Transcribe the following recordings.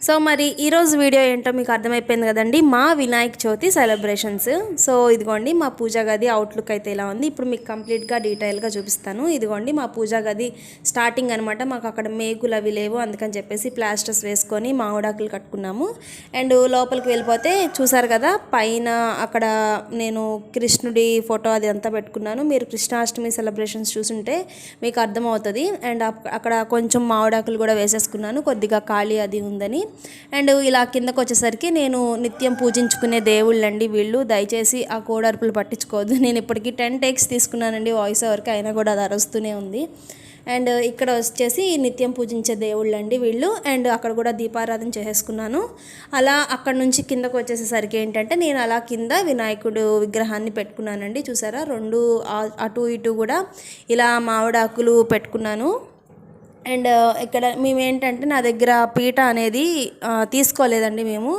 So మరి ఈరోజు video ఏంటో మీకు అర్థమైపోయింది కదండి, మా వినాయక చవితి సెలబ్రేషన్స్. సో ఇదిగోండి మా పూజా గది అవుట్లుక్ అయితే ఇలా ఉంది. ఇప్పుడు మీకు కంప్లీట్గా డీటెయిల్గా చూపిస్తాను. ఇదిగోండి మా పూజా గది స్టార్టింగ్ అనమాట. మాకు అక్కడ మేకులు అవి లేవు, అందుకని చెప్పేసి ప్లాస్టర్స్ వేసుకొని మామిడాకులు కట్టుకున్నాము. అండ్ లోపలికి వెళ్ళిపోతే చూసారు కదా, పైన అక్కడ నేను కృష్ణుడి ఫోటో అది అంతా పెట్టుకున్నాను. మీరు కృష్ణాష్టమి సెలబ్రేషన్స్ చూసుంటే మీకు అర్థమవుతుంది. అండ్ అక్కడ కొంచెం మామిడాకులు కూడా వేసేసుకున్నాను, కొద్దిగా ఖాళీ అది ఉందని. అండ్ ఇలా కిందకు వచ్చేసరికి నేను నిత్యం పూజించుకునే దేవుళ్ళండి వీళ్ళు. దయచేసి ఆ కోడర్పులు పట్టించుకోవద్దు. నేను ఇప్పటికీ 10 టేక్స్ తీసుకున్నానండి వాయిస్ ఓవర్కి, అయినా కూడా అది అరుస్తూనే ఉంది. అండ్ ఇక్కడ వచ్చేసి నిత్యం పూజించే దేవుళ్ళండి వీళ్ళు. అండ్ అక్కడ కూడా దీపారాధన చేసేసుకున్నాను. అలా అక్కడ నుంచి కిందకు వచ్చేసేసరికి ఏంటంటే నేను అలా కింద వినాయకుడు విగ్రహాన్ని పెట్టుకున్నానండి. చూసారా, 2 అటు ఇటు కూడా ఇలా మామిడాకులు పెట్టుకున్నాను. అండ్ ఇక్కడ మేమేంటంటే నా దగ్గర పీట అనేది తీసుకోలేదండి మేము,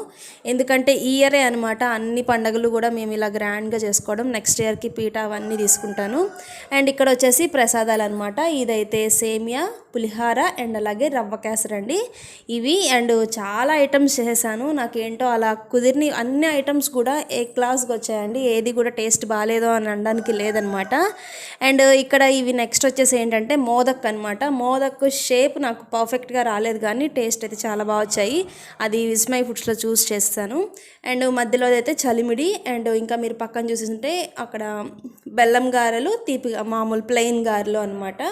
ఎందుకంటే ఈ ఇయరే అనమాట అన్ని పండుగలు కూడా మేము ఇలా గ్రాండ్గా చేసుకోవడం. నెక్స్ట్ ఇయర్కి పీట అవన్నీ తీసుకుంటాను. అండ్ ఇక్కడ వచ్చేసి ప్రసాదాలు అనమాట. ఇదైతే సేమియా, పులిహార అండ్ అలాగే రవ్వ కేసరి అండి ఇవి. అండ్ చాలా ఐటమ్స్ చేశాను, నాకేంటో అలా కుదిరిని అన్ని ఐటమ్స్ కూడా ఏ క్లాస్గా వచ్చాయండి. ఏది కూడా టేస్ట్ బాగాలేదో అని అనడానికి లేదనమాట. అండ్ ఇక్కడ ఇవి నెక్స్ట్ వచ్చేసి ఏంటంటే మోదక్ అనమాట. మోదక్ షేప్ నాకు పర్ఫెక్ట్గా రాలేదు, కానీ టేస్ట్ అయితే చాలా బాగా వచ్చాయి. అది విస్మయ్ ఫుడ్స్లో చూస్ చేస్తాను. అండ్ మధ్యలో అయితే చలిమిడి. అండ్ ఇంకా మీరు పక్కన చూస్తుంటే అక్కడ బెల్లం గారెలు, తీపి మామూలు ప్లెయిన్ గారెలు అనమాట.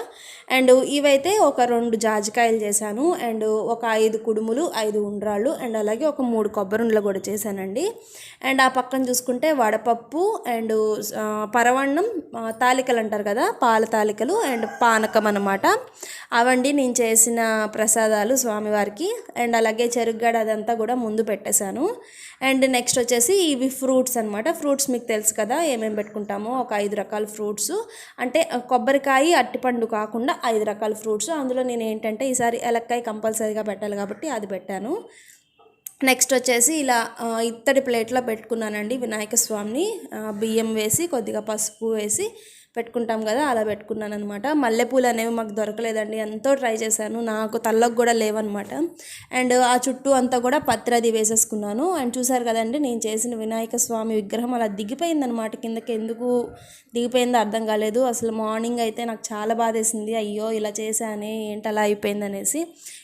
అండ్ ఇవైతే ఒక 2 జాజికాయలు చేశాను. అండ్ ఒక 5 కుడుములు, 5 ఉండ్రాళ్ళు అండ్ అలాగే ఒక 3 కొబ్బరుండలు కూడా చేశానండి. అండ్ ఆ పక్కన చూసుకుంటే వడపప్పు అండ్ పరవన్నం, తాలికలు అంటారు కదా, పాల తాలికలు అండ్ పానకం అనమాట. అవండి నేను చేసిన ప్రసాదాలు స్వామివారికి. అండ్ అలాగే చెరుగ్గడ అదంతా కూడా ముందు పెట్టేశాను. అండ్ నెక్స్ట్ వచ్చేసి ఇవి ఫ్రూట్స్ అనమాట. ఫ్రూట్స్ మీకు తెలుసు కదా ఏమేమి పెట్టుకుంటామో, ఒక 5 రకాల ఫ్రూట్స్, అంటే కొబ్బరికాయ అట్టిపండు కాకుండా 5 రకాల ఫ్రూట్స్. అందులో నేను ఏంటంటే ఈసారి ఎలక్కాయ కంపల్సరీగా పెట్టాలి కాబట్టి అది పెట్టాను. నెక్స్ట్ వచ్చేసి ఇలా ఇత్తడి ప్లేట్లో పెట్టుకున్నానండి వినాయక స్వామిని. బియ్యం వేసి కొద్దిగా పసుపు వేసి పెట్టుకుంటాం కదా, అలా పెట్టుకున్నాను అనమాట. మల్లెపూలు అనేవి మాకు దొరకలేదండి, ఎంతో ట్రై చేశాను, నాకు తల్లకు కూడా లేవన్నమాట. అండ్ ఆ చుట్టూ అంతా కూడా పత్రది వేసేసుకున్నాను. అండ్ చూసారు కదండి, నేను చేసిన వినాయక స్వామి విగ్రహం అలా దిగిపోయిందనమాట కిందకి. ఎందుకు దిగిపోయిందో అర్థం కాలేదు. అసలు మార్నింగ్ అయితే నాకు చాలా బాధేసింది, అయ్యో ఇలా చేశానే ఏంటి అలా అయిపోయింది అనేసి.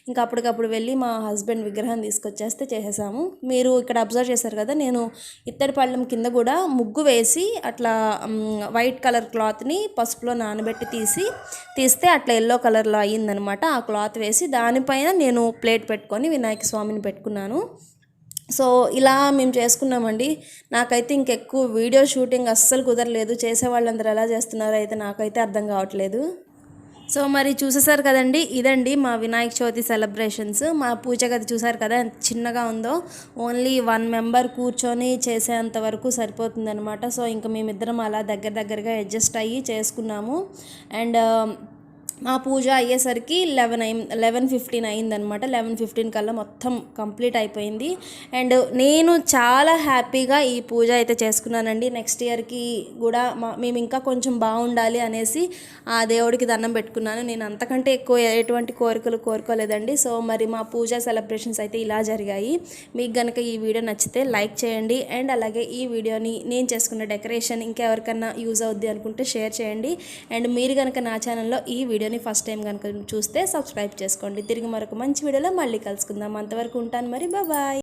ఇంకా అప్పటికప్పుడు వెళ్ళి మా హస్బెండ్ విగ్రహం తీసుకొచ్చేస్తే చేసేసాము. మీరు ఇక్కడ అబ్జర్వ్ చేశారు కదా, నేను ఇత్తడి పళ్ళెం కింద కూడా ముగ్గు వేసి అట్లా వైట్ కలర్ క్లాత్ని పసుపులో నానబెట్టి తీస్తే అట్లా ఎల్లో కలర్లో అయ్యిందనమాట. ఆ క్లాత్ వేసి దానిపైన నేను ప్లేట్ పెట్టుకొని వినాయక స్వామిని పెట్టుకున్నాను. సో ఇలా మేము చేసుకున్నామండి. నాకైతే ఇంకెక్కువ వీడియో షూటింగ్ అస్సలు కుదరలేదు. చేసేవాళ్ళందరూ ఎలా చేస్తున్నారో అయితే నాకైతే అర్థం కావట్లేదు. సో మరి చూసేసారు కదండి, ఇదండి మా వినాయక చవితి సెలబ్రేషన్స్. మా పూజ గది చూసారు కదా ఎంత చిన్నగా ఉందో, ఓన్లీ 1 మెంబర్ కూర్చొని చేసేంత వరకు సరిపోతుంది అనమాట. సో ఇంకా మేమిద్దరం అలా దగ్గరగా అడ్జస్ట్ అయ్యి చేసుకున్నాము. అండ్ మా పూజ అయ్యేసరికి 11:15 అయిందనమాట. 11:15 కల్లా మొత్తం కంప్లీట్ అయిపోయింది. అండ్ నేను చాలా హ్యాపీగా ఈ పూజ అయితే చేసుకున్నానండి. నెక్స్ట్ ఇయర్కి కూడా మేము ఇంకా కొంచెం బాగుండాలి అనేసి ఆ దేవుడికి దండం పెట్టుకున్నాను. నేను అంతకంటే ఎక్కువ ఎటువంటి కోరికలు కోరుకోలేదండి. సో మరి మా పూజ సెలబ్రేషన్స్ అయితే ఇలా జరిగాయి. మీకు కనుక ఈ వీడియో నచ్చితే లైక్ చేయండి. అండ్ అలాగే ఈ వీడియోని నేను చేసుకున్న డెకరేషన్ ఇంకెవరికన్నా యూజ్ అవుద్ది అనుకుంటే షేర్ చేయండి. అండ్ మీరు కనుక నా ఛానల్లో ఈ వీడియోని ఫస్ట్ టైం కనుక చూస్తే సబ్స్క్రైబ్ చేసుకోండి. తిరిగి మరొక మంచి వీడియోలో మళ్ళీ కలుసుకుందాం. అంతవరకు ఉంటాను మరి, బాయ్.